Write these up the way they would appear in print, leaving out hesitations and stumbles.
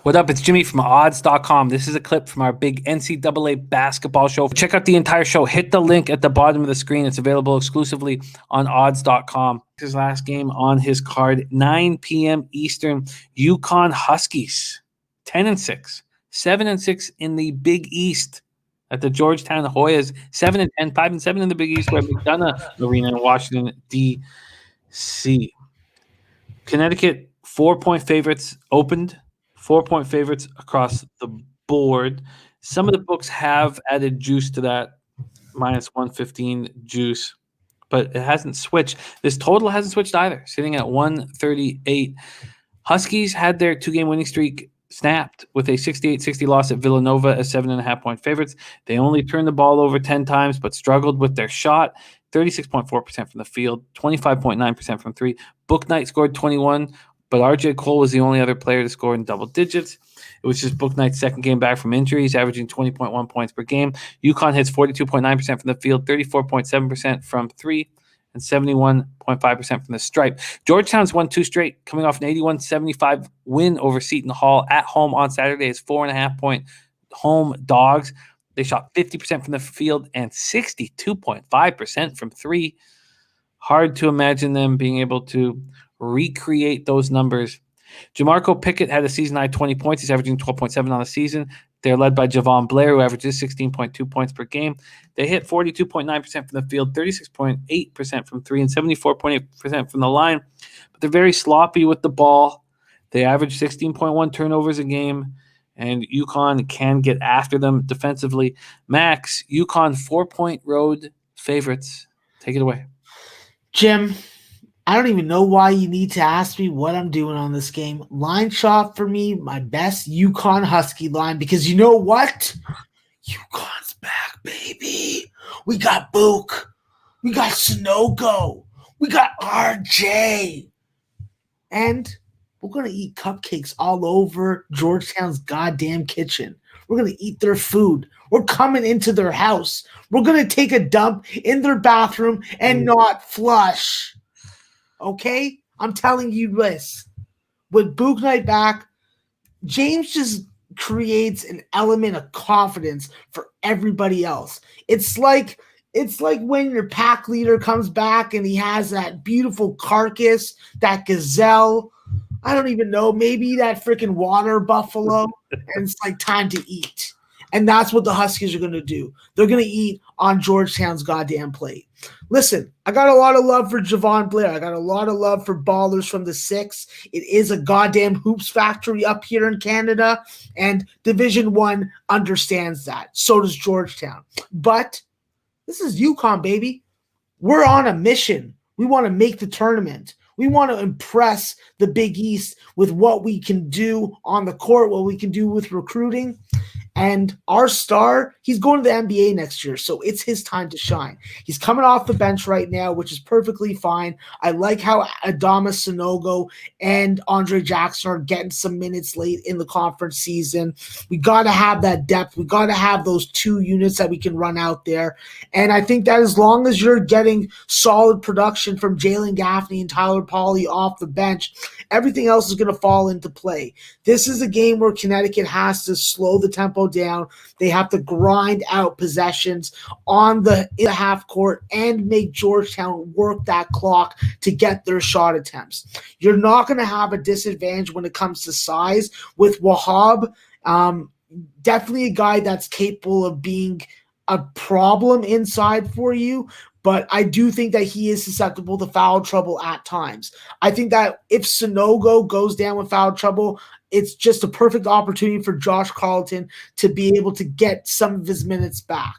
What up? It's Jimmy from odds.com. This is a clip from our big NCAA basketball show. Check out the entire show. Hit the link at the bottom of the screen. It's available exclusively on odds.com. His last game on his card, 9 p.m. Eastern, UConn Huskies, 10-6, 7-6 in the Big East at the Georgetown Hoyas, 7-10, 5-7 in the Big East, where McDonough Arena in Washington, D.C. Connecticut, 4-point favorites opened. 4-point favorites across the board. Some of the books have added juice to that minus 115 juice, but it hasn't switched. This total hasn't switched either, sitting at 138. Huskies had their 2-game winning streak snapped with a 68-60 loss at Villanova as 7.5-point favorites. They only turned the ball over 10 times, but struggled with their shot. 36.4% from the field, 25.9% from three. Booknight scored 21. But RJ Cole was the only other player to score in double digits. It was just Booknight's second game back from injuries, averaging 20.1 points per game. UConn hits 42.9% from the field, 34.7% from three, and 71.5% from the stripe. Georgetown's won 2 straight, coming off an 81-75 win over Seton Hall at home on Saturday as 4.5-point home dogs. They shot 50% from the field and 62.5% from three. Hard to imagine them being able to recreate those numbers. Jamarco Pickett had a season-high 20 points. He's averaging 12.7 on the season. They're led by Javon Blair, who averages 16.2 points per game. They hit 42.9% from the field, 36.8% from three, and 74.8% from the line. But they're very sloppy with the ball. They average 16.1 turnovers a game, and UConn can get after them defensively. Max, UConn 4-point road favorites. Take it away. Jim, I don't even know why you need to ask me what I'm doing on this game. Line shot for me, my best UConn Husky line, because you know what? UConn's back, baby. We got Book. We got Sunogo. We got RJ. And we're going to eat cupcakes all over Georgetown's goddamn kitchen. We're going to eat their food. We're coming into their house. We're going to take a dump in their bathroom and not flush. Okay? I'm telling you this. With Bouknight back, James just creates an element of confidence for everybody else. It's like when your pack leader comes back and he has that beautiful carcass, that gazelle, I don't even know, maybe that freaking water buffalo, and it's like time to eat. And that's what the Huskies are going to do. They're going to eat on Georgetown's goddamn plate. Listen, I got a lot of love for Javon Blair. I got a lot of love for ballers from the 6. It is a goddamn hoops factory up here in Canada, and Division I understands that. So does Georgetown. But this is UConn, baby. We're on a mission. We want to make the tournament. We want to impress the Big East with what we can do on the court, what we can do with recruiting. And our star, he's going to the NBA next year, so it's his time to shine. He's coming off the bench right now, which is perfectly fine. I like how Adama Sanogo and Andre Jackson are getting some minutes late in the conference season. We got to have that depth. We got to have those 2 units that we can run out there. And I think that as long as you're getting solid production from Jalen Gaffney and Tyler Pauley off the bench, everything else is going to fall into play. This is a game where Connecticut has to slow the tempo down. They have to grind out possessions in the half court and make Georgetown work that clock to get their shot attempts. You're not going to have a disadvantage when it comes to size with Wahab. Definitely a guy that's capable of being a problem inside for you, but I do think that he is susceptible to foul trouble at times. I think that if Sanogo goes down with foul trouble, it's just a perfect opportunity for Josh Carlton to be able to get some of his minutes back.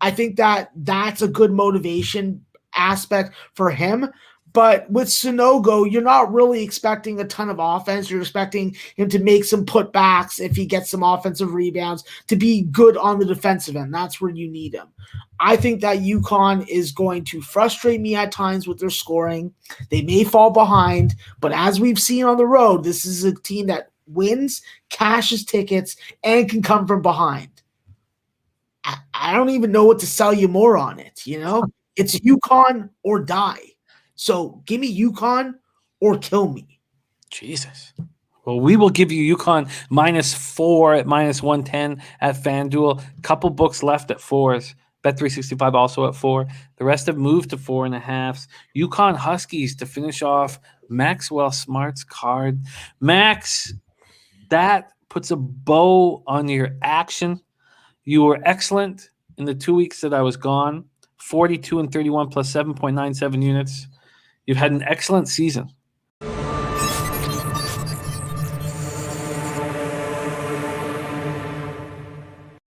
I think that that's a good motivation aspect for him. But with Sanogo, you're not really expecting a ton of offense. You're expecting him to make some putbacks if he gets some offensive rebounds, to be good on the defensive end. That's where you need him. I think that UConn is going to frustrate me at times with their scoring. They may fall behind, but as we've seen on the road, this is a team that wins, cashes tickets, and can come from behind. I don't even know what to sell you more on it. It's UConn or die. So give me UConn or kill me. Jesus. Well, we will give you UConn -4 at -110 at FanDuel. Couple books left at 4s. Bet365 also at 4. The rest have moved to 4.5s. UConn Huskies to finish off Maxwell Smart's card. Max, that puts a bow on your action. You were excellent in the 2 weeks that I was gone. 42 and 31 plus 7.97 units. You've had an excellent season.